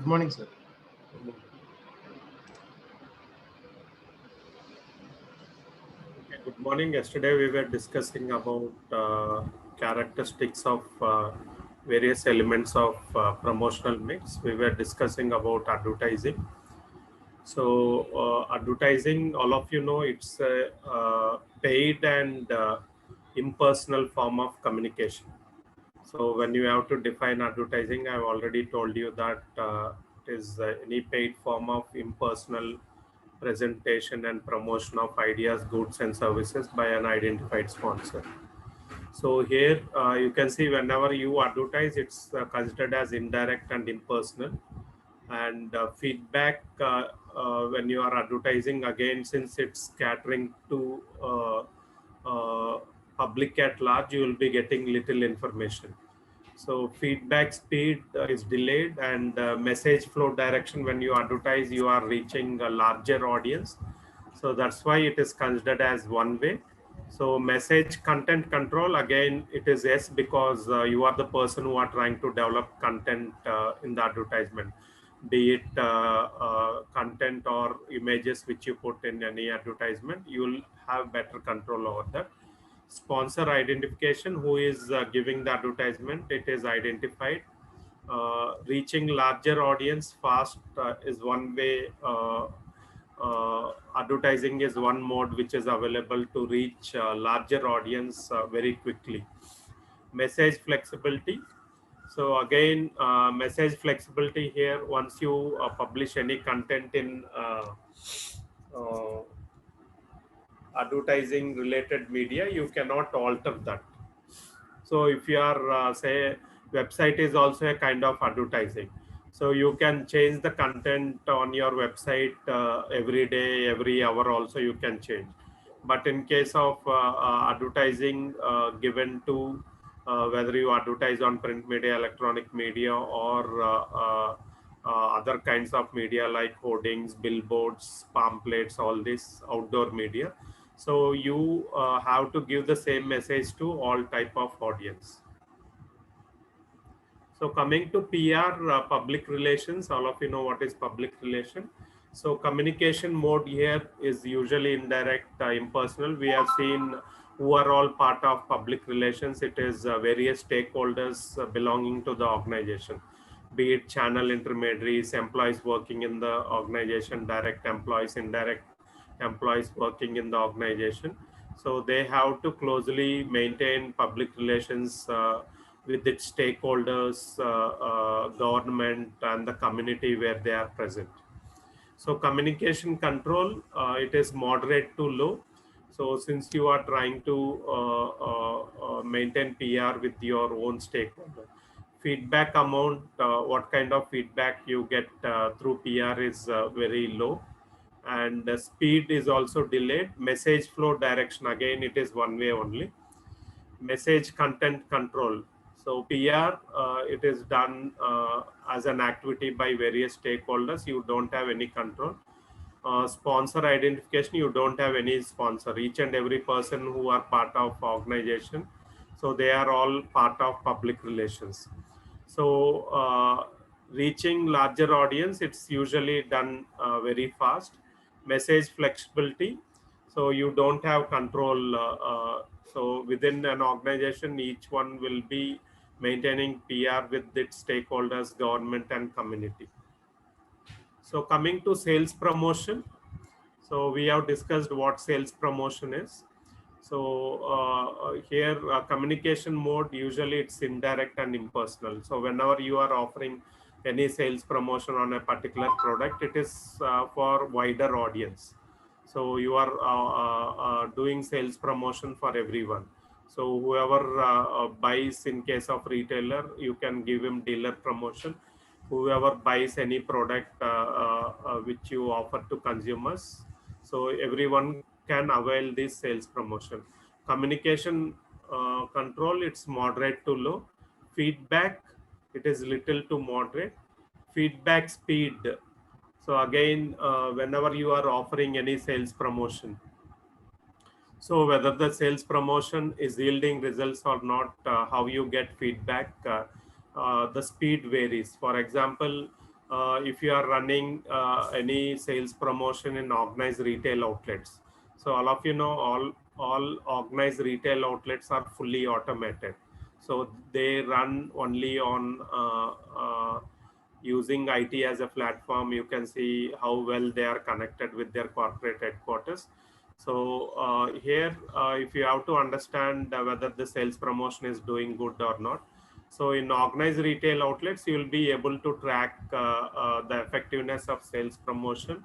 morning, sir. Okay, good morning. Yesterday we were discussing about characteristics of various elements of promotional mix. We were discussing about advertising. So advertising, all of you know, it's a paid and impersonal form of communication. So when you have to define advertising, I've already told you that it is any paid form of impersonal presentation and promotion of ideas, goods, and services by an identified sponsor. So here you can see whenever you advertise, it's considered as indirect and impersonal. And feedback when you are advertising, again, since it's catering to public at large, you will be getting little information. So feedback speed is delayed, and message flow direction, when you advertise, you are reaching a larger audience. So that's why it is considered as one way. So message content control, again, it is yes, because you are the person who are trying to develop content in the advertisement, be it content or images which you put in any advertisement, you will have better control over that. Sponsor identification, who is giving the advertisement, it is identified. Reaching larger audience fast is one way. Advertising is one mode which is available to reach larger audience very quickly. Message flexibility. So again, message flexibility here, once you publish any content in uh, advertising related media, you cannot alter that. So if your say website is also a kind of advertising, so you can change the content on your website every day, every hour also you can change. But in case of advertising given to whether you advertise on print media, electronic media, or other kinds of media like hoardings, billboards, pamphlets, all this outdoor media, so you have to give the same message to all type of audience. So coming to PR, public relations, all of you know what is public relation. So communication mode here is usually indirect, impersonal. We have seen who are all part of public relations. It is various stakeholders belonging to the organization, be it channel intermediaries, employees working in the organization, direct employees, indirect employees working in the organization. So they have to closely maintain public relations with its stakeholders, government, and the community where they are present. So communication control, it is moderate to low. So since you are trying to maintain PR with your own stakeholder, feedback amount, what kind of feedback you get through PR is very low, and the speed is also delayed. Message flow direction, again, it is one way only. Message content control. So PR, it is done as an activity by various stakeholders. You don't have any control. Sponsor identification, you don't have any sponsor. Each and every person who are part of organization, so they are all part of public relations. So reaching larger audience, it's usually done very fast. Message flexibility, so you don't have control. So within an organization, each one will be maintaining PR with its stakeholders, government, and community. So coming to sales promotion, so we have discussed what sales promotion is. So here communication mode, usually it's indirect and impersonal. So whenever you are offering any sales promotion on a particular product, it is for wider audience. So you are doing sales promotion for everyone. So whoever buys, in case of retailer, you can give him dealer promotion. Whoever buys any product which you offer to consumers, so everyone can avail this sales promotion. Communication control, it's moderate to low. Feedback, it is little to moderate. Feedback speed, so again, whenever you are offering any sales promotion, so whether the sales promotion is yielding results or not, how you get feedback, the speed varies. For example, if you are running any sales promotion in organized retail outlets. So all of you know, all organized retail outlets are fully automated. So they run only on using IT as a platform. You can see how well they are connected with their corporate headquarters. So here, if you have to understand whether the sales promotion is doing good or not, so in organized retail outlets, you will be able to track the effectiveness of sales promotion.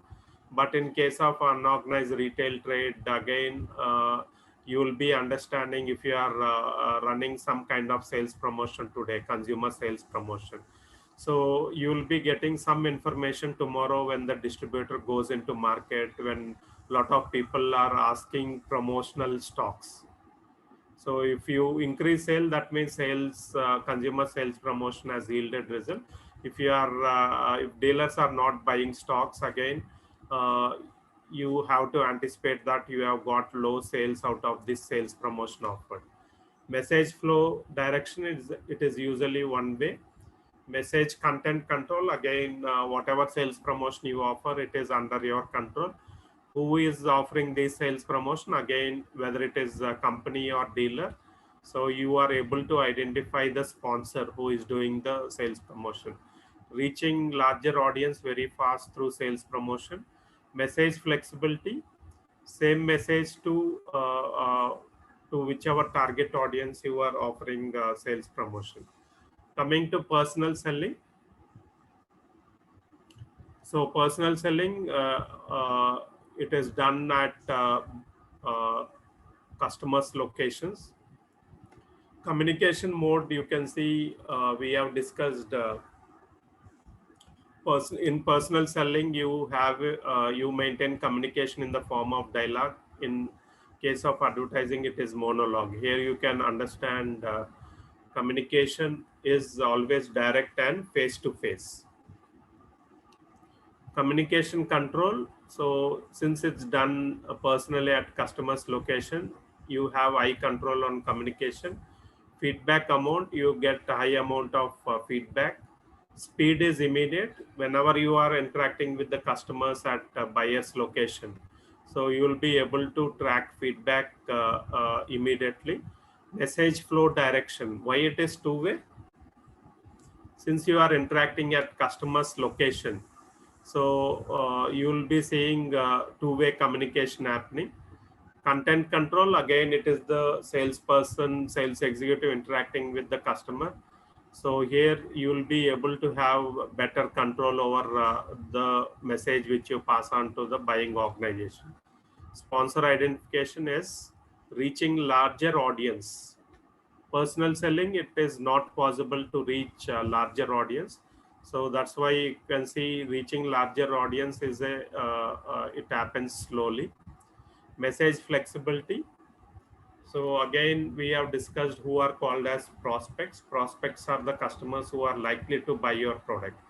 But in case of unorganized retail trade, again, you will be understanding if you are running some kind of sales promotion today, consumer sales promotion. So you will be getting some information tomorrow when the distributor goes into market, when a lot of people are asking promotional stocks. So if you increase sale, that means sales, consumer sales promotion has yielded result. If you are, if dealers are not buying stocks again, uh, you have to anticipate that you have got low sales out of this sales promotion offer. Message flow direction is, it is usually one way. Message content control, again, whatever sales promotion you offer, it is under your control. Who is offering this sales promotion, again, whether it is a company or dealer, so you are able to identify the sponsor who is doing the sales promotion. Reaching larger audience very fast through sales promotion. Message flexibility, same message to whichever target audience you are offering sales promotion. Coming to personal selling, so personal selling, it is done at uh, customers' locations. Communication mode, you can see we have discussed in personal selling, you have you maintain communication in the form of dialogue. In case of advertising, it is monologue. Here you can understand communication is always direct and face to face. Communication control, so since it's done personally at customer's location, you have high control on communication. Feedback amount, you get a high amount of feedback. Speed is immediate whenever you are interacting with the customers at buyer's location, so you will be able to track feedback immediately. Message flow direction, why it is two way? Since you are interacting at customer's location, so you will be seeing two-way communication happening. Content control, again, it is the salesperson, sales executive interacting with the customer. So here you will be able to have better control over the message which you pass on to the buying organization. Sponsor identification is reaching larger audience. Personal selling, it is not possible to reach a larger audience. So that's why you can see reaching larger audience is it happens slowly. Message flexibility, so again, we have discussed who are called as prospects. Prospects are the customers who are likely to buy your product.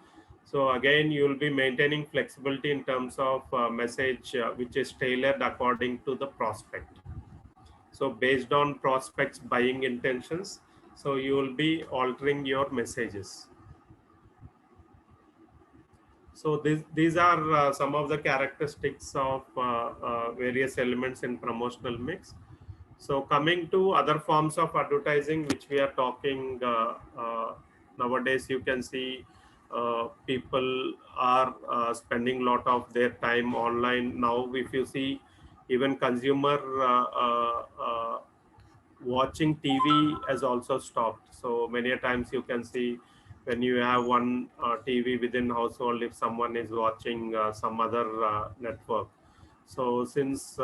So again, you will be maintaining flexibility in terms of message which is tailored according to the prospect. So based on prospects buying intentions, so you will be altering your messages. So these are some of the characteristics of various elements in promotional mix. So coming to other forms of advertising, which we are talking nowadays, you can see people are spending a lot of their time online. Now, if you see, even consumer watching TV has also stopped. So many a times you can see when you have one TV within household, if someone is watching some other network. So since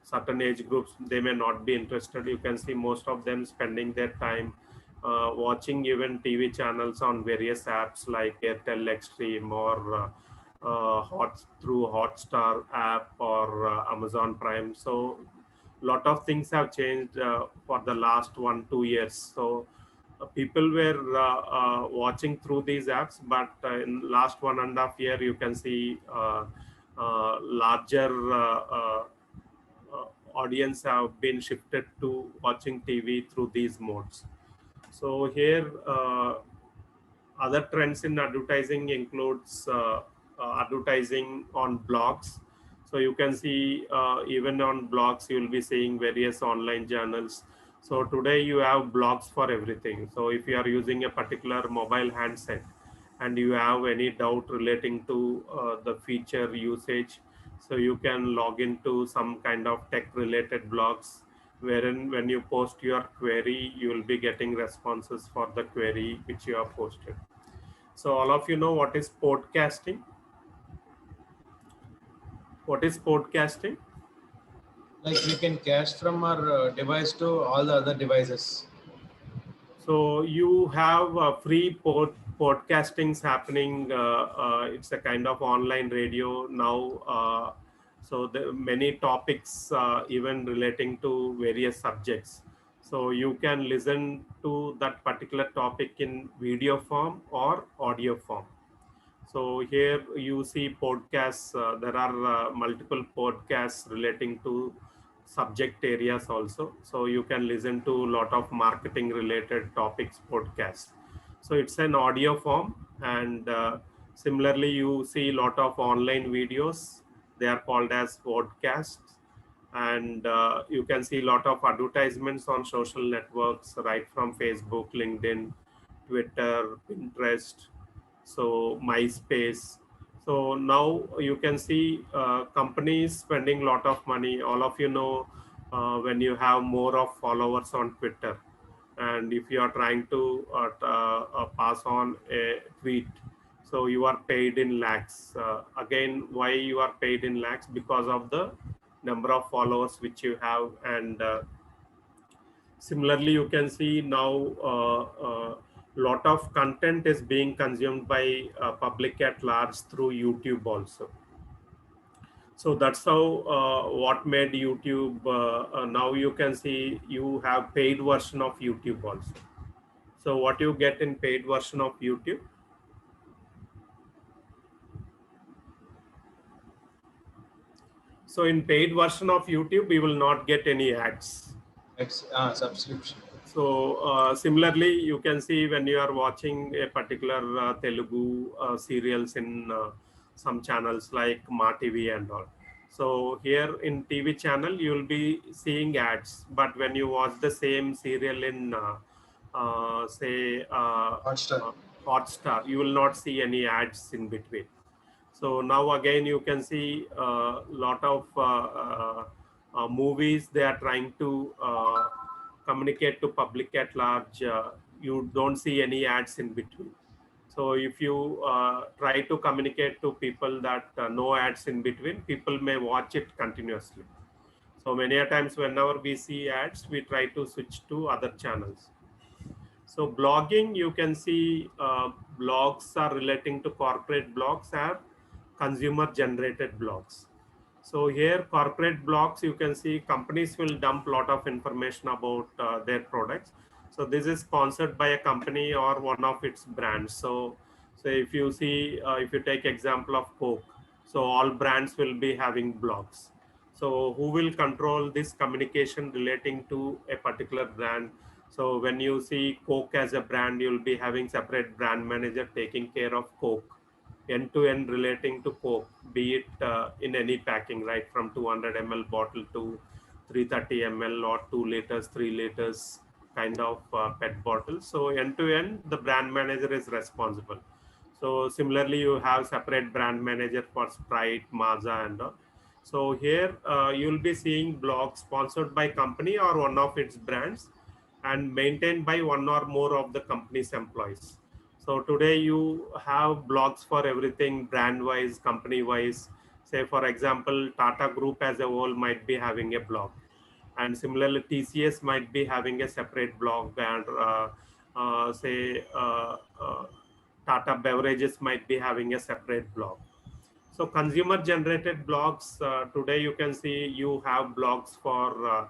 certain age groups, they may not be interested, you can see most of them spending their time watching even TV channels on various apps like Airtel Extreme or through Hotstar app or Amazon Prime. So lot of things have changed for the last 1-2 years. So people were watching through these apps, but in last 1.5 year, you can see larger audience have been shifted to watching TV through these modes. So here Other trends in advertising includes advertising on blogs. So you can see even on blogs, you will be seeing various online journals. So today you have blogs for everything. So if you are using a particular mobile handset and you have any doubt relating to the feature usage, so you can log into some kind of tech related blogs, wherein when you post your query, you will be getting responses for the query which you have posted. So all of you know what is podcasting? What is podcasting? Like we can cache from our device to all the other devices. So you have free podcastings happening. It's a kind of online radio now. So the many topics, even relating to various subjects. So you can listen to that particular topic in video form or audio form. So here you see podcasts. There are multiple podcasts relating to subject areas also. So you can listen to a lot of marketing related topics podcasts. So it's an audio form, and similarly you see a lot of online videos. They are called as podcasts, and you can see a lot of advertisements on social networks, right from Facebook, LinkedIn, Twitter, Pinterest, so MySpace. So now you can see companies spending a lot of money. All of you know, when you have more of followers on Twitter, and if you are trying to pass on a tweet, so you are paid in lakhs. Again, why you are paid in lakhs? Because of the number of followers which you have. And similarly, you can see now lot of content is being consumed by public at large through YouTube also. So that's how what made YouTube. Now you can see you have paid version of YouTube also. So what you get in paid version of YouTube? So in paid version of YouTube, we will not get any ads. It's subscription. So similarly, you can see when you are watching a particular Telugu serials in some channels like Ma TV and all. So here in TV channel, you will be seeing ads. But when you watch the same serial in say Hotstar. Hotstar, you will not see any ads in between. So now again you can see a lot of movies they are trying to communicate to public at large. You don't see any ads in between. So if you try to communicate to people that no ads in between, people may watch it continuously. So many a times whenever we see ads, we try to switch to other channels. So blogging, you can see blogs are relating to corporate blogs or consumer generated blogs. So here corporate blogs, you can see companies will dump a lot of information about their products. So this is sponsored by a company or one of its brands. So if you see, if you take example of Coke, so all brands will be having blogs. So who will control this communication relating to a particular brand? So when you see Coke as a brand, you'll be having separate brand manager taking care of Coke, end to end relating to Coke, be it in any packing, right from 200 ml bottle to 330 ml or 2 liters, 3 liters kind of PET bottle. So end to end, the brand manager is responsible. So similarly, you have separate brand manager for Sprite, Maaza, and all. So here you'll be seeing blogs sponsored by company or one of its brands and maintained by one or more of the company's employees. So today you have blogs for everything, brand wise, company wise. Say for example, Tata Group as a whole might be having a blog, and similarly TCS might be having a separate blog, and say Tata Beverages might be having a separate blog. So consumer generated blogs, today you can see you have blogs for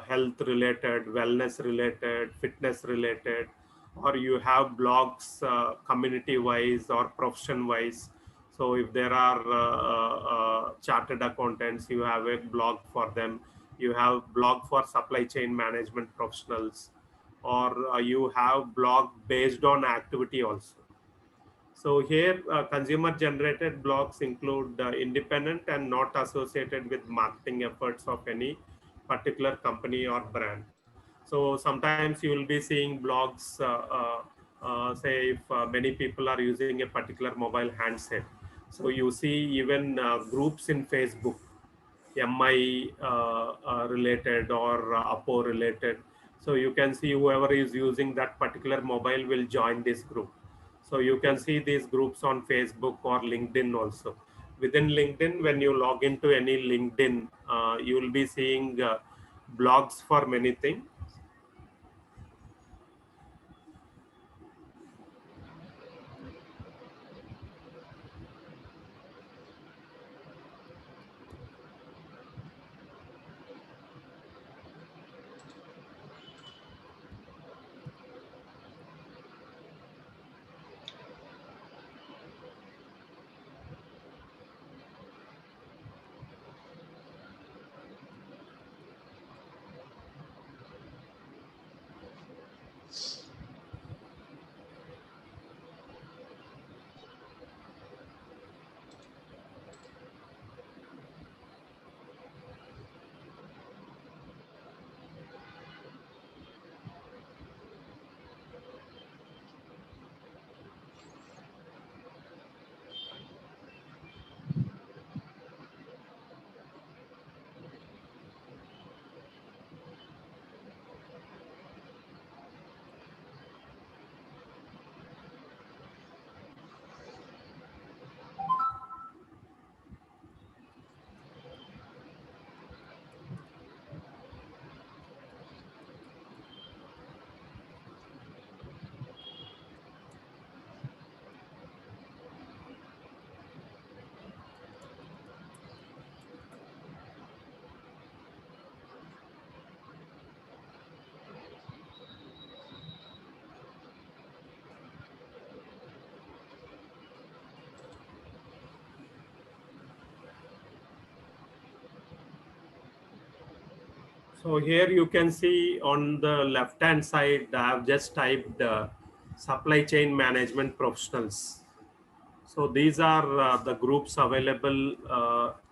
health related, wellness related, fitness related, or you have blogs community wise or profession wise. So if there are chartered accountants, you have a blog for them. You have blog for supply chain management professionals, or you have blog based on activity also. So here consumer generated blogs include independent and not associated with marketing efforts of any particular company or brand. So sometimes you will be seeing blogs, say if many people are using a particular mobile handset. So you see even groups in Facebook, MI related or Appo related. So you can see whoever is using that particular mobile will join this group. So you can see these groups on Facebook or LinkedIn also. Within LinkedIn, when you log into any LinkedIn, you will be seeing blogs for many things. So here you can see on the left hand side, I have just typed supply chain management professionals. So these are the groups available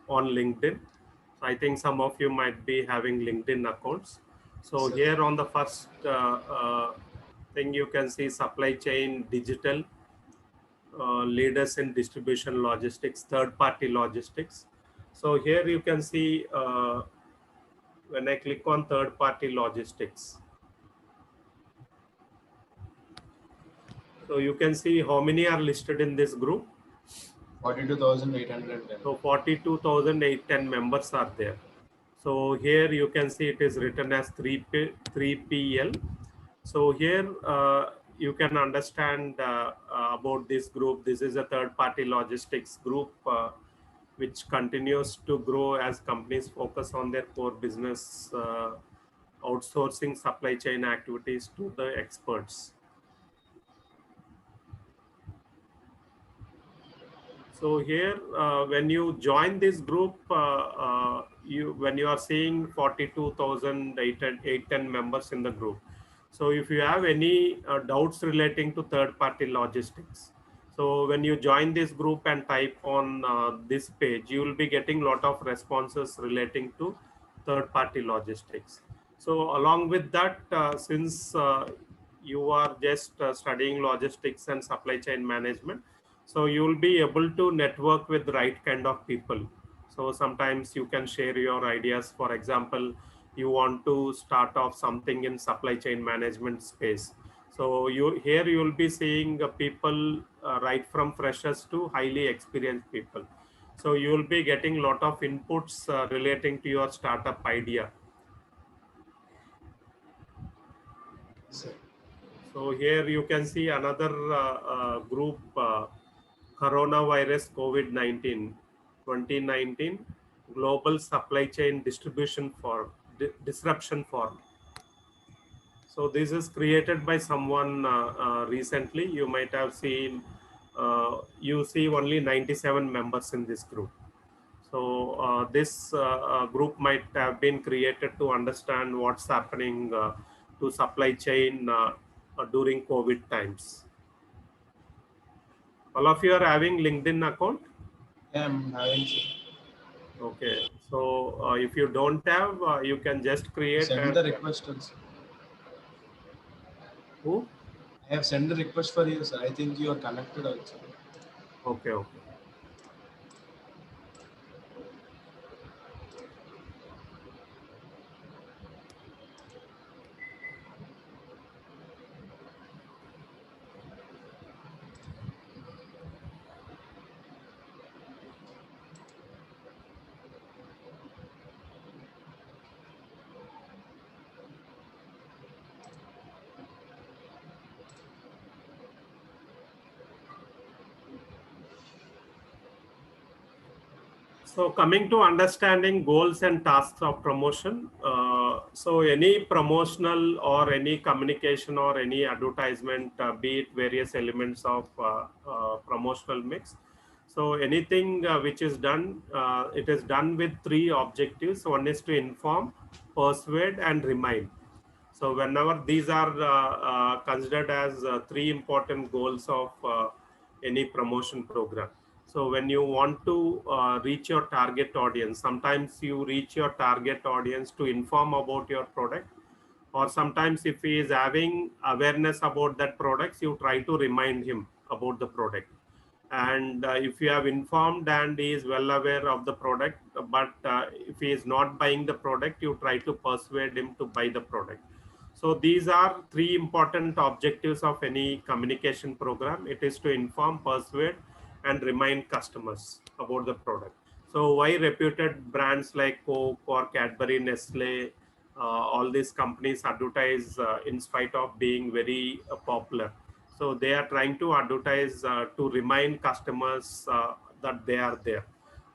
on LinkedIn. So I think some of you might be having LinkedIn accounts. So Sir. here on the first thing you can see supply chain digital, leaders in distribution logistics, third party logistics. So here you can see when I click on third party logistics. So you can see how many are listed in this group. 42,810. So 42,810 members are there. So here you can see it is written as 3PL. So here you can understand about this group. This is a third party logistics group which continues to grow as companies focus on their core business, outsourcing supply chain activities to the experts. So here, when you join this group, when you are seeing 42,810 members in the group. So if you have any doubts relating to third-party logistics, so when you join this group and type on this page, you will be getting a lot of responses relating to third-party logistics. So along with that, since you are just studying logistics and supply chain management, so you will be able to network with the right kind of people. So sometimes you can share your ideas. For example, you want to start off something in supply chain management space. So you will be seeing people right from freshers to highly experienced people. So you will be getting a lot of inputs relating to your startup idea. Sir. So here you can see another group, coronavirus COVID-19 2019 global supply chain distribution for disruption forum. So this is created by someone recently. You might have seen, you see only 97 members in this group. So this group might have been created to understand what's happening to supply chain during COVID times. All of you are having LinkedIn account? Yeah, I'm having Okay, so if you don't have, you can just create send and the request also. who? I have sent the request for you, sir. I think you are connected also. Okay, okay. So coming to understanding goals and tasks of promotion. So any promotional or any communication or any advertisement, be it various elements of promotional mix. So anything which is done, it is done with three objectives. One is to inform, persuade, and remind. So whenever these are considered as three important goals of any promotion program. So when you want to reach your target audience, sometimes you reach your target audience to inform about your product, or sometimes if he is having awareness about that products, you try to remind him about the product. And if you have informed and he is well aware of the product, but if he is not buying the product, you try to persuade him to buy the product. So these are three important objectives of any communication program. It is to inform, persuade, and remind customers about the product. So why reputed brands like Coke or Cadbury, Nestle, all these companies advertise in spite of being very popular? So they are trying to advertise to remind customers that they are there.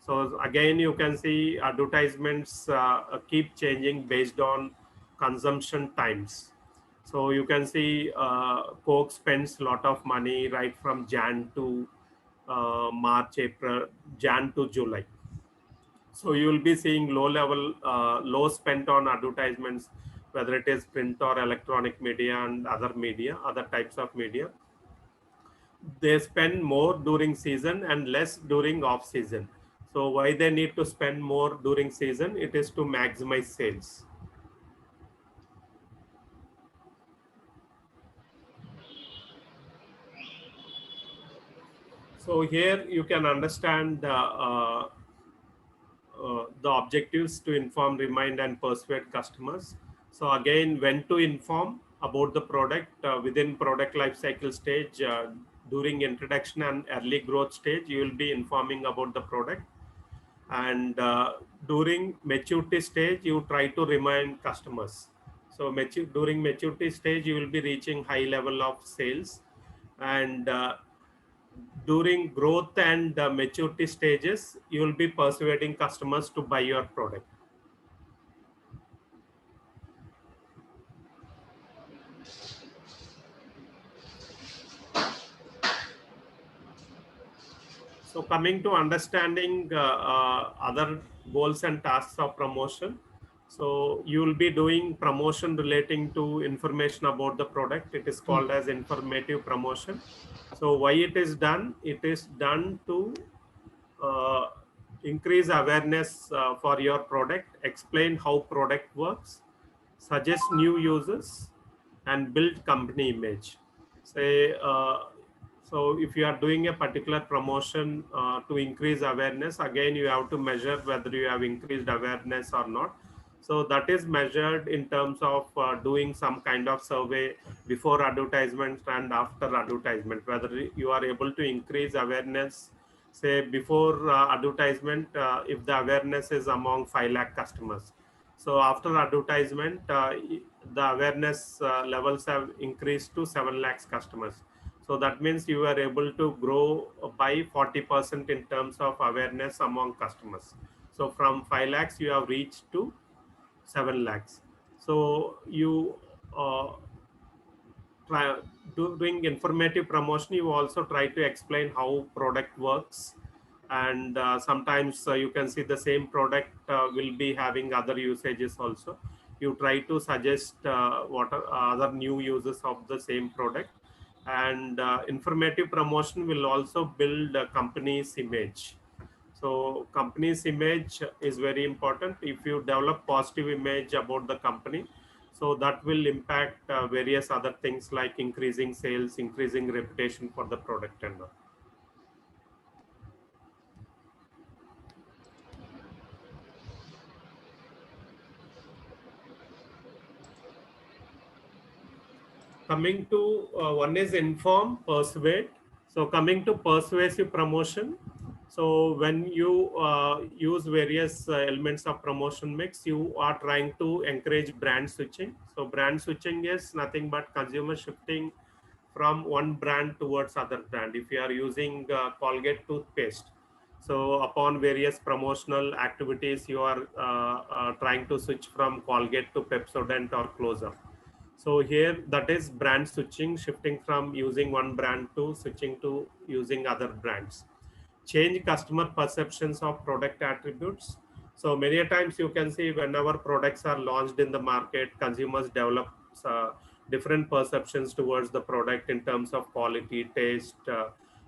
So again, you can see advertisements keep changing based on consumption times. So you can see Coke spends a lot of money right from Jan to March, April, Jan to July. So you will be seeing low spent on advertisements, whether it is print or electronic media and other media, other types of media. They spend more during season and less during off season. So why they need to spend more during season? It is to maximize sales. So here you can understand the objectives to inform, remind, and persuade customers. So again, when to inform about the product within product life cycle stage, during introduction and early growth stage, you will be informing about the product. And during maturity stage, you try to remind customers. So during maturity stage, you will be reaching high level of sales. And during growth and maturity stages, you will be persuading customers to buy your product. So coming to understanding other goals and tasks of promotion. So you will be doing promotion relating to information about the product. It is called as informative promotion. So why it is done? It is done to uh, increase awareness for your product, explain how product works, suggest new users, and build company image. Say, so if you are doing a particular promotion to increase awareness, again, you have to measure whether you have increased awareness or not. So that is measured in terms of doing some kind of survey before advertisement and after advertisement, whether you are able to increase awareness. Say before advertisement, if the awareness is among 5 lakh customers. So after advertisement, the awareness levels have increased to 7 lakhs customers. So that means you are able to grow by 40% in terms of awareness among customers. So from 5 lakhs, you have reached to 7 lakhs. So you try doing informative promotion. You also try to explain how product works, and sometimes you can see the same product will be having other usages also. you try to suggest what are other new uses of the same product. And informative promotion will also build a company's image. So company's image is very important. If you develop positive image about the company, so that will impact various other things like increasing sales, increasing reputation for the product and all. Coming to one is inform, persuade. So coming to persuasive promotion. So when you use various elements of promotion mix, you are trying to encourage brand switching. So brand switching is nothing but consumer shifting from one brand towards other brand. If you are using Colgate toothpaste, so upon various promotional activities, you are trying to switch from Colgate to Pepsodent or Close-Up. So here that is brand switching, shifting from using one brand to switching to using other brands. Change customer perceptions of product attributes. So many a times you can see whenever products are launched in the market, consumers develop different perceptions towards the product in terms of quality, taste,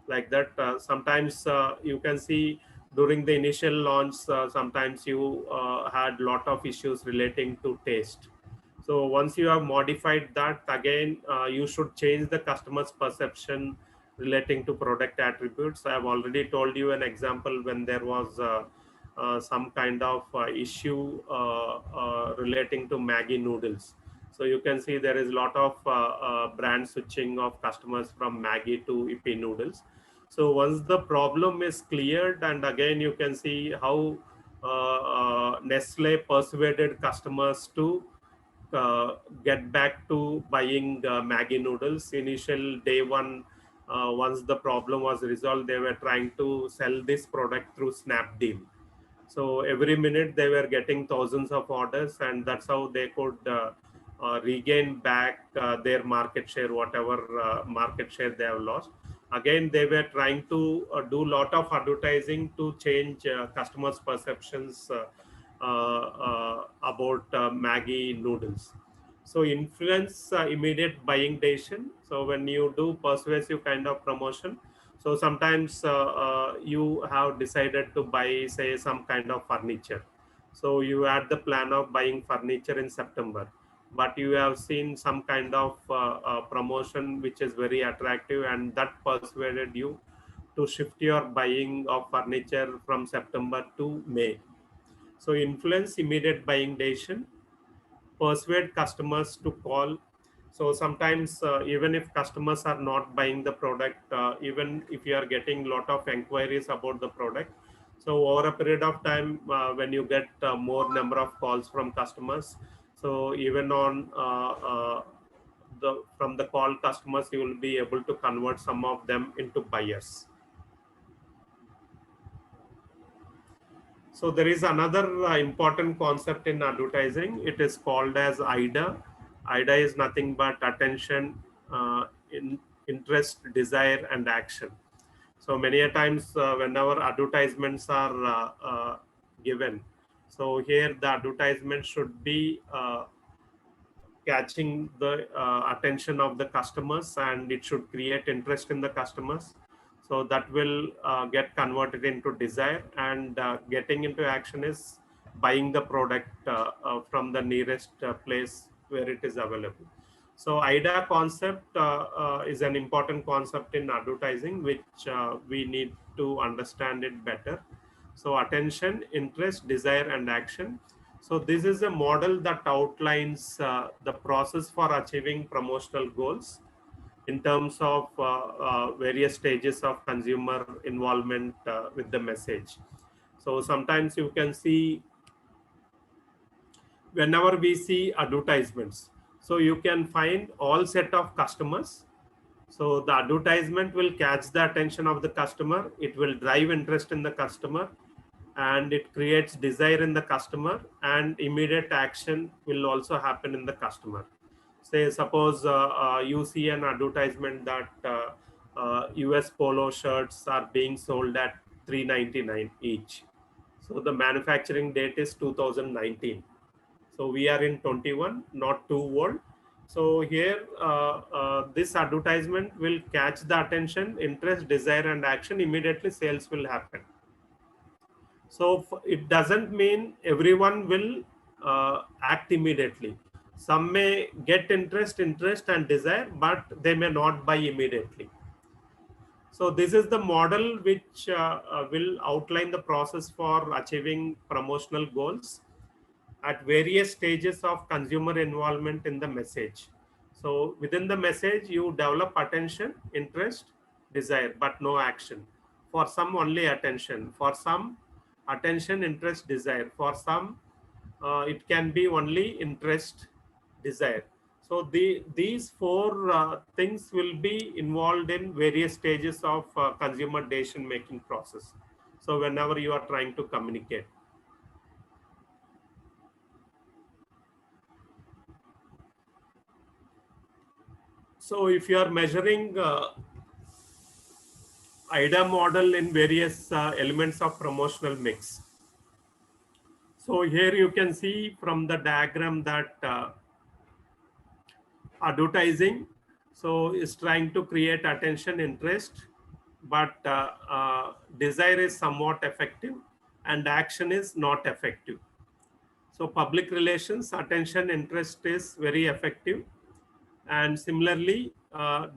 like that. Sometimes you can see during the initial launch, sometimes you had lot of issues relating to taste. So once you have modified that, again, you should change the customer's perception relating to product attributes. I have already told you an example when there was some kind of issue relating to Maggi noodles. So you can see there is a lot of brand switching of customers from Maggi to Yippee noodles. So once the problem is cleared, and again you can see how Nestle persuaded customers to get back to buying Maggi noodles. Initial day one, once the problem was resolved, they were trying to sell this product through Snapdeal. So every minute they were getting thousands of orders, and that's how they could regain back their market share, whatever market share they have lost. Again, they were trying to do lot of advertising to change customers' perceptions about Maggi noodles. So influence immediate buying decision. So when you do persuasive kind of promotion, so sometimes you have decided to buy, say, some kind of furniture. So you had the plan of buying furniture in September, but you have seen some kind of promotion which is very attractive, and that persuaded you to shift your buying of furniture from September to May. So influence immediate buying decision, persuade customers to call. So sometimes even if customers are not buying the product, even if you are getting a lot of inquiries about the product, so over a period of time, when you get more number of calls from customers, so even on from the call customers, you will be able to convert some of them into buyers. So there is another important concept in advertising. It is called as IDA. IDA is nothing but attention, interest, desire, and action. So many a times whenever advertisements are given, so here the advertisement should be catching the attention of the customers, and it should create interest in the customers. So that will get converted into desire, and getting into action is buying the product from the nearest place where it is available. So IDA concept is an important concept in advertising, which we need to understand it better. So attention, interest, desire, and action. So this is a model that outlines the process for achieving promotional goals in terms of various stages of consumer involvement with the message. So sometimes you can see whenever we see advertisements, so you can find all set of customers. So the advertisement will catch the attention of the customer. It will drive interest in the customer, and it creates desire in the customer, and immediate action will also happen in the customer. Say suppose you see an advertisement that US polo shirts are being sold at $399 each. So the manufacturing date is 2019. So we are in 21, not 2 volt. So here, this advertisement will catch the attention, interest, desire, and action. Immediately sales will happen. So it doesn't mean everyone will act immediately. Some may get interest and desire, but they may not buy immediately. So this is the model which will outline the process for achieving promotional goals at various stages of consumer involvement in the message. So within the message, you develop attention, interest, desire, but no action. For some, only attention. For some, attention, interest, desire. For some, it can be only interest, desire. So these four things will be involved in various stages of consumer decision making process. So whenever you are trying to communicate. So if you are measuring IDA model in various elements of promotional mix. So here you can see from the diagram that advertising is trying to create attention, interest, but desire is somewhat effective and action is not effective. So public relations, attention, interest is very effective, and similarly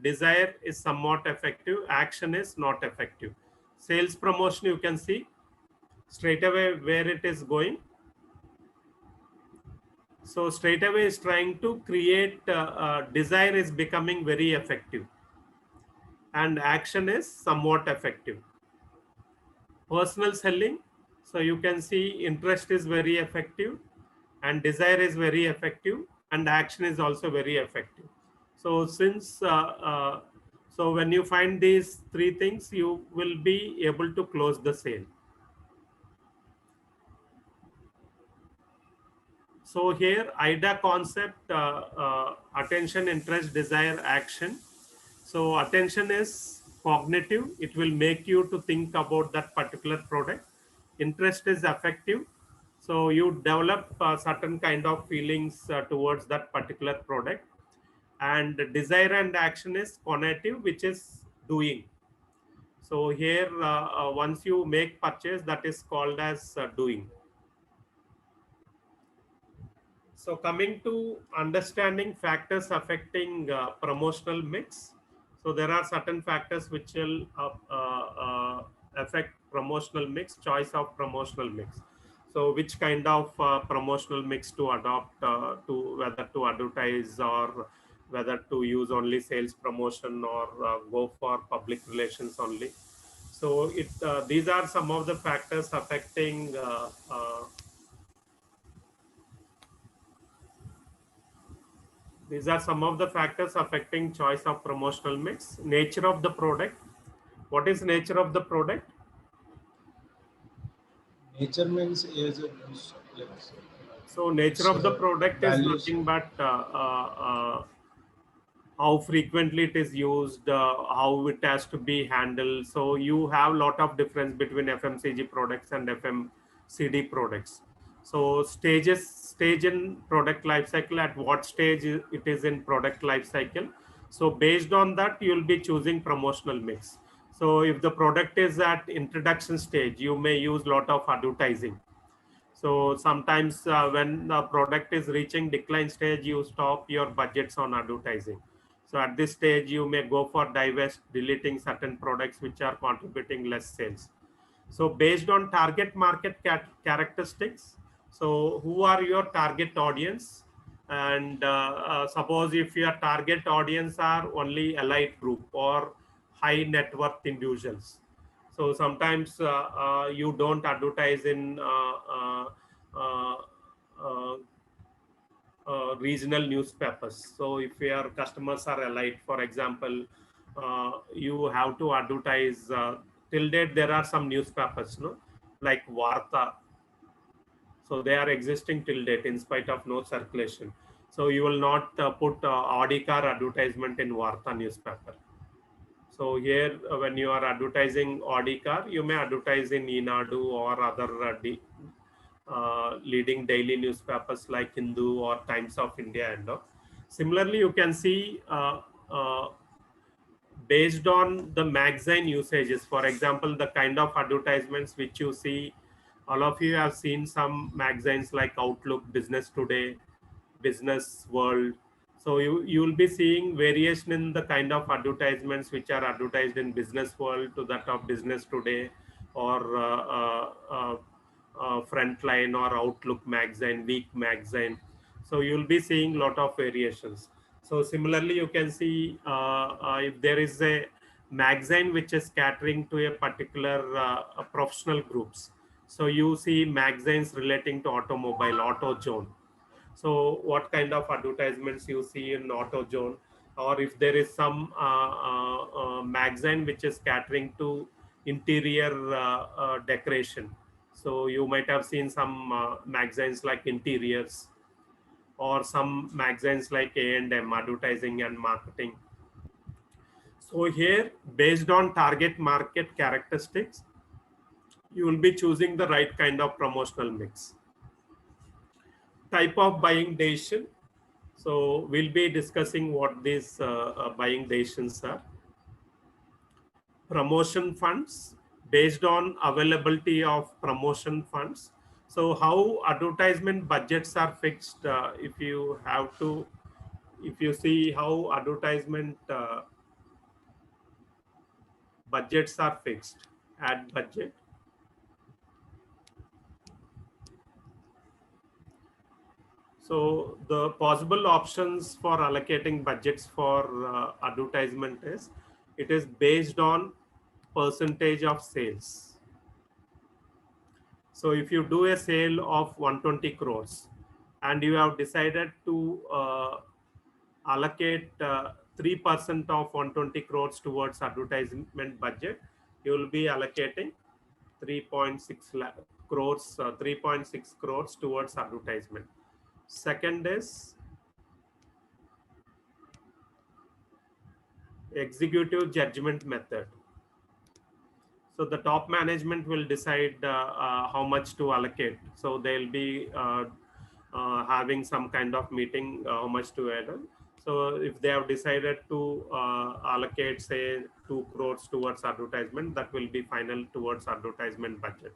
desire is somewhat effective, action is not effective. Sales promotion, you can see straight away where it is going. So straight away is trying to create desire is becoming very effective and action is somewhat effective. Personal selling, so you can see interest is very effective and desire is very effective and action is also very effective. So since so when you find these three things, you will be able to close the sale. So here IDA concept, attention, interest, desire, action. So attention is cognitive. It will make you to think about that particular product. Interest is affective. So you develop certain kind of feelings towards that particular product. And desire and action is cognitive, which is doing. So here, once you make purchase, that is called as doing. So coming to understanding factors affecting promotional mix. So there are certain factors which will affect promotional mix, choice of promotional mix. So which kind of promotional mix to adopt, to whether to advertise or whether to use only sales promotion or go for public relations only. So these are some of the factors affecting these are some of the factors affecting choice of promotional mix. Nature of the product. What is nature of the product? Nature means is So nature of the product is values. nothing but how frequently it is used, how it has to be handled. So you have a lot of difference between FMCG products and FMCD products. So stage in product life cycle, at what stage it is in product life cycle. So based on that, you will be choosing promotional mix. So if the product is at introduction stage, you may use lot of advertising. So sometimes when the product is reaching decline stage, you stop your budgets on advertising. So at this stage, you may go for divest, deleting certain products which are contributing less sales. So based on target market characteristics, so who are your target audience? And suppose if your target audience are only elite group or high net worth individuals, so sometimes you don't advertise in uh, uh, regional newspapers. So if your customers are elite, for example, you have to advertise. Till date, there are some newspapers, no, like Varta. So they are existing till date in spite of no circulation. So you will not put Audi car advertisement in Varta newspaper. So here, when you are advertising Audi car, you may advertise in Enadu or other leading daily newspapers like Hindu or Times of India and all. Similarly, you can see based on the magazine usages, for example, the kind of advertisements which you see, all of you have seen some magazines like Outlook, Business Today, Business World. So you will be seeing variation in the kind of advertisements which are advertised in Business World to that of Business Today, or Frontline or Outlook magazine, Week magazine. So you'll be seeing lot of variations. So similarly, you can see if there is a magazine which is catering to a particular professional groups. So you see magazines relating to automobile, AutoZone. So what kind of advertisements you see in AutoZone, or if there is some magazine which is catering to interior decoration. So you might have seen some magazines like Interiors, or some magazines like A&M, Advertising and Marketing. So here, based on target market characteristics, you will be choosing the right kind of promotional mix. Type of buying decision. So we'll be discussing what these buying decisions are. Promotion funds, based on availability of promotion funds. So how advertisement budgets are fixed, if you see how advertisement budgets are fixed, ad budget. So the possible options for allocating budgets for advertisement is, it is based on percentage of sales. So if you do a sale of 120 crores and you have decided to allocate 3% of 120 crores towards advertisement budget, you will be allocating 3.6 crores, 3.6 crores towards advertisement. Second is executive judgment method. So the top management will decide how much to allocate. So they'll be having some kind of meeting, how much to add on. So if they have decided to allocate, say, 2 crores towards advertisement, that will be final towards advertisement budget.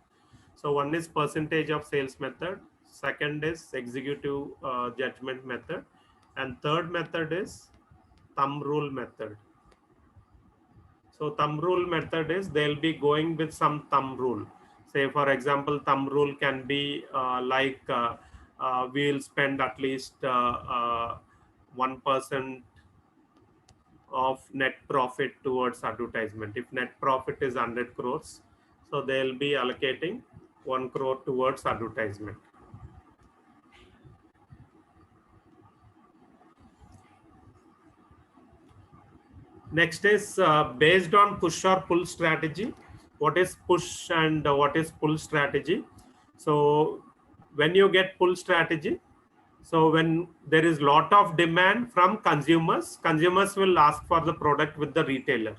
So one is percentage of sales method. Second is executive judgment method. And third method is thumb rule method. So thumb rule method is, they'll be going with some thumb rule. Say, for example, thumb rule can be we'll spend at least 1% of net profit towards advertisement. If net profit is 100 crores, so they'll be allocating 1 crore towards advertisement. Next is based on push or pull strategy. What is push and what is pull strategy? So when you get pull strategy, so when there is lot of demand from consumers, consumers will ask for the product with the retailer,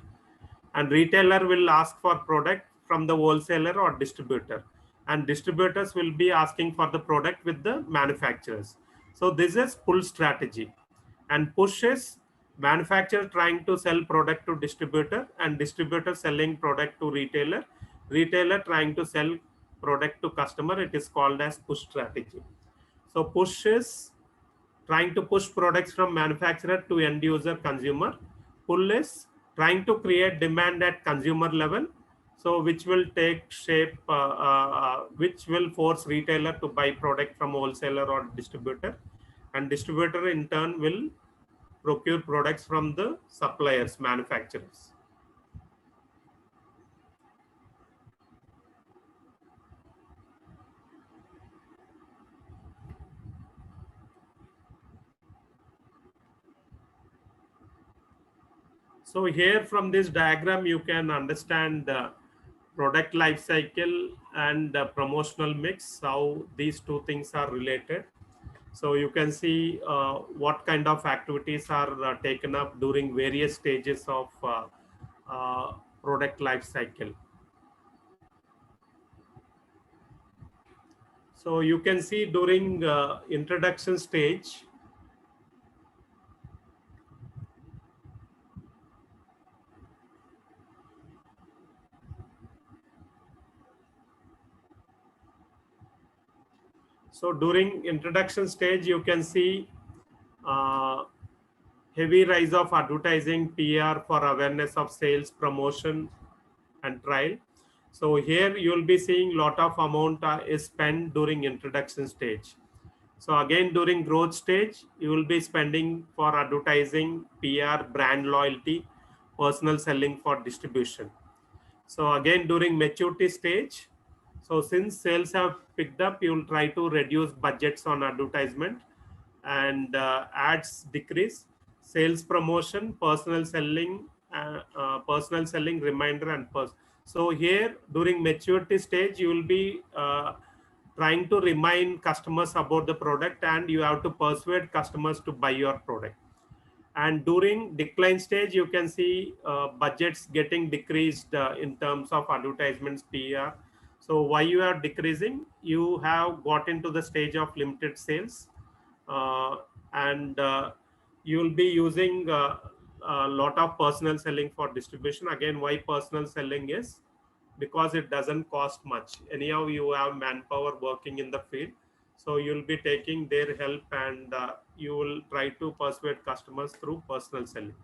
and retailer will ask for product from the wholesaler or distributor, and distributors will be asking for the product with the manufacturers. So this is pull strategy. And push is manufacturer trying to sell product to distributor, and distributor selling product to retailer, retailer trying to sell product to customer. It is called as push strategy. So push is trying to push products from manufacturer to end user consumer. Pull is trying to create demand at consumer level, so which will take shape, which will force retailer to buy product from wholesaler or distributor, and distributor in turn will procure products from the suppliers, manufacturers. So here from this diagram, you can understand the product life cycle and the promotional mix, how these two things are related. So you can see what kind of activities are taken up during various stages of product life cycle. So you can see during introduction stage, so during introduction stage, you can see uh, heavy rise of advertising, PR for awareness of sales, promotion, and trial. So here you will be seeing lot of amount is spent during introduction stage. So again, during growth stage, you will be spending for advertising, PR, brand loyalty, personal selling for distribution. So again, during maturity stage, so since sales have picked up, you will try to reduce budgets on advertisement and ads decrease, sales promotion, personal selling reminder and so here during maturity stage, you will be trying to remind customers about the product, and you have to persuade customers to buy your product. And during decline stage, you can see budgets getting decreased in terms of advertisements, PR. So why you are decreasing? You have got into the stage of limited sales, uh, and you will be using a lot of personal selling for distribution. Again, why personal selling is because it doesn't cost much. Anyhow, you have manpower working in the field, so you'll be taking their help, and you will try to persuade customers through personal selling.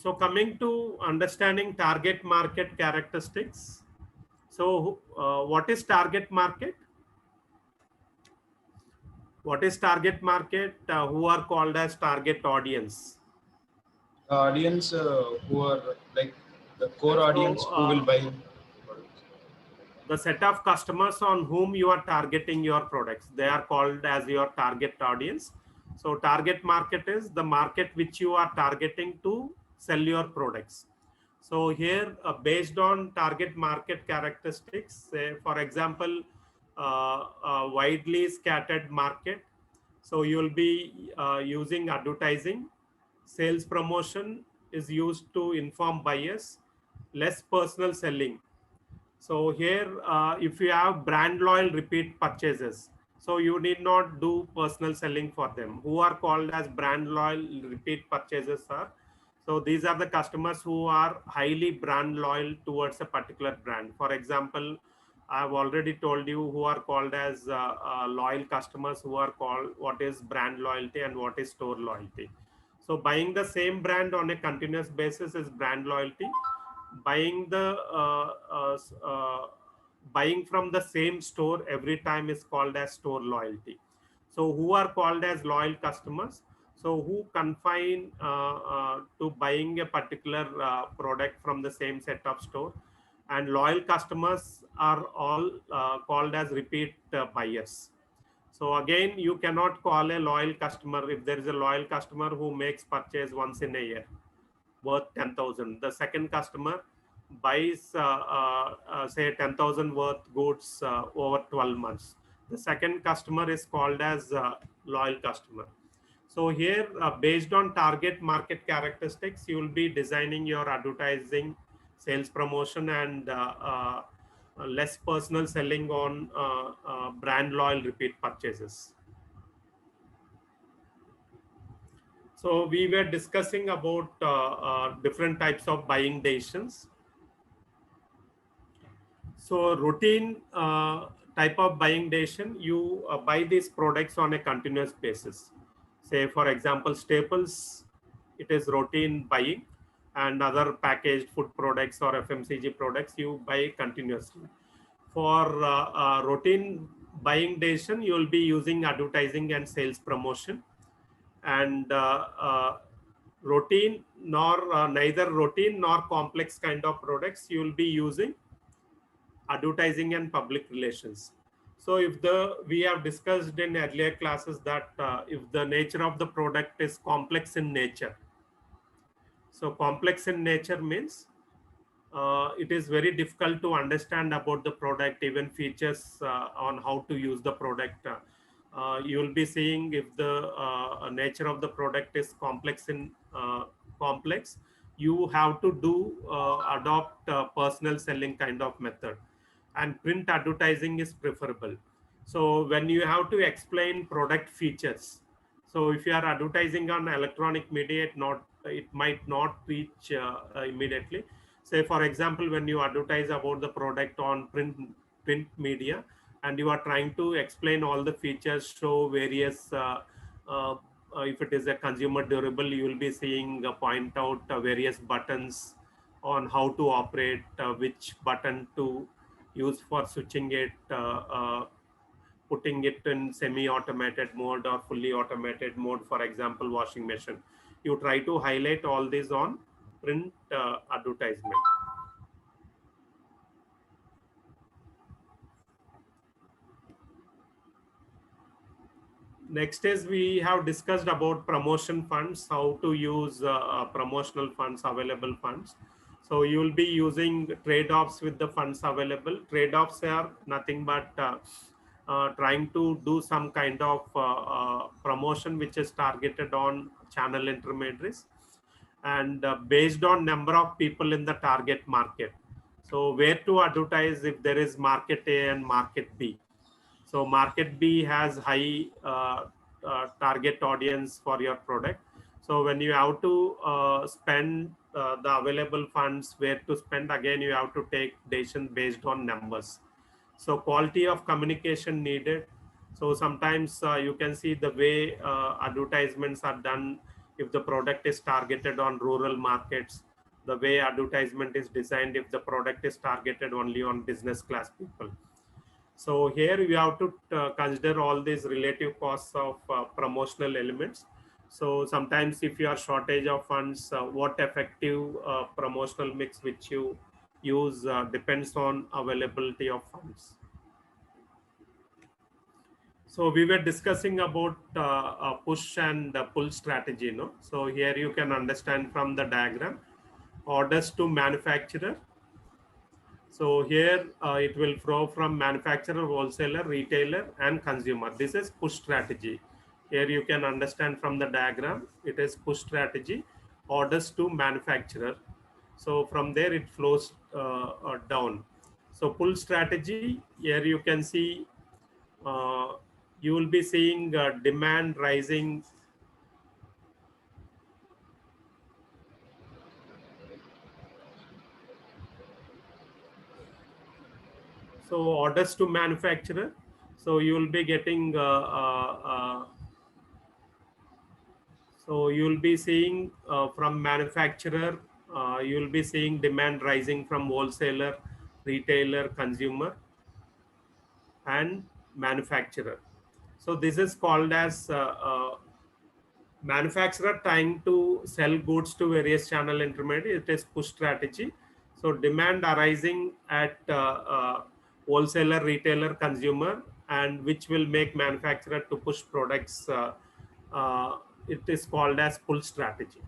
So coming to understanding target market characteristics. So what is target market? What is target market? Who are called as target audience? The audience who are like the core audience So who will buy. the set of customers on whom you are targeting your products, they are called as your target audience. So target market is the market which you are targeting to sell your products. So here, based on target market characteristics, say for example, widely scattered market, so you will be using advertising. Sales promotion is used to inform buyers. Less personal selling. So here, if you have brand loyal repeat purchases, so you need not do personal selling for them. Who are called as brand loyal repeat purchases are, so these are the customers who are highly brand loyal towards a particular brand. For example, I've already told you who are called as loyal customers, who are called what is brand loyalty and what is store loyalty. So buying the same brand on a continuous basis is brand loyalty. Buying the buying from the same store every time is called as store loyalty. So who are called as loyal customers? So who confine to buying a particular product from the same set of store, and loyal customers are all called as repeat buyers. So again, you cannot call a loyal customer if there is a loyal customer who makes purchase once in a year worth 10,000. The second customer buys say 10,000 worth goods over 12 months. The second customer is called as loyal customer. So here, based on target market characteristics, you will be designing your advertising, sales promotion, and less personal selling on brand loyal repeat purchases. So we were discussing about different types of buying decisions. So routine type of buying decision, you buy these products on a continuous basis. Say for example, staples, it is routine buying, and other packaged food products or FMCG products you buy continuously. For routine buying decision, you will be using advertising and sales promotion. And routine nor neither routine nor complex kind of products, you will be using advertising and public relations. So if we have discussed in earlier classes that if the nature of the product is complex in nature, so complex in nature means it is very difficult to understand about the product, even features on how to use the product. You will be seeing if the nature of the product is complex, you have to adopt personal selling kind of method, and print advertising is preferable. So when you have to explain product features, so if you are advertising on electronic media, it might not reach immediately. Say for example, when you advertise about the product on print media, and you are trying to explain all the features, show various uh, if it is a consumer durable, you will be seeing point out various buttons on how to operate, which button to use for switching it, putting it in semi-automated mode or fully automated mode, for example washing machine. You try to highlight all this on print advertisement. Next is, we have discussed about promotion funds, how to use promotional funds, available funds. So you will be using trade-offs with the funds available. Trade-offs are nothing but trying to do some kind of promotion which is targeted on channel intermediaries, and based on number of people in the target market. So where to advertise if there is market A and market B. So market B has high target audience for your product. So when you have to spend the available funds, where to spend, again you have to take decision based on numbers. So quality of communication needed. So sometimes you can see the way advertisements are done. If the product is targeted on rural markets, the way advertisement is designed if the product is targeted only on business class people. So here you have to consider all these relative costs of promotional elements. So sometimes if you are shortage of funds, what effective promotional mix which you use depends on availability of funds. So we were discussing about a push and pull strategy, no? So here you can understand from the diagram, orders to manufacturer. So here it will flow from manufacturer, wholesaler, retailer, and consumer. This is push strategy. Here you can understand from the diagram, it is push strategy, orders to manufacturer. So from there it flows down. So pull strategy, here you can see, uh, you will be seeing demand rising. So orders to manufacturer. So you will be getting so you will be seeing from manufacturer, you will be seeing demand rising from wholesaler, retailer, consumer, and manufacturer. So this is called as manufacturer trying to sell goods to various channel intermediary. It is push strategy. So demand arising at wholesaler, retailer, consumer, and which will make manufacturer to push products. Uh, it is called as pull strategy.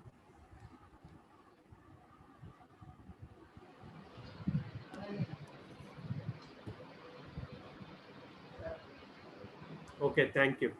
Okay, thank you.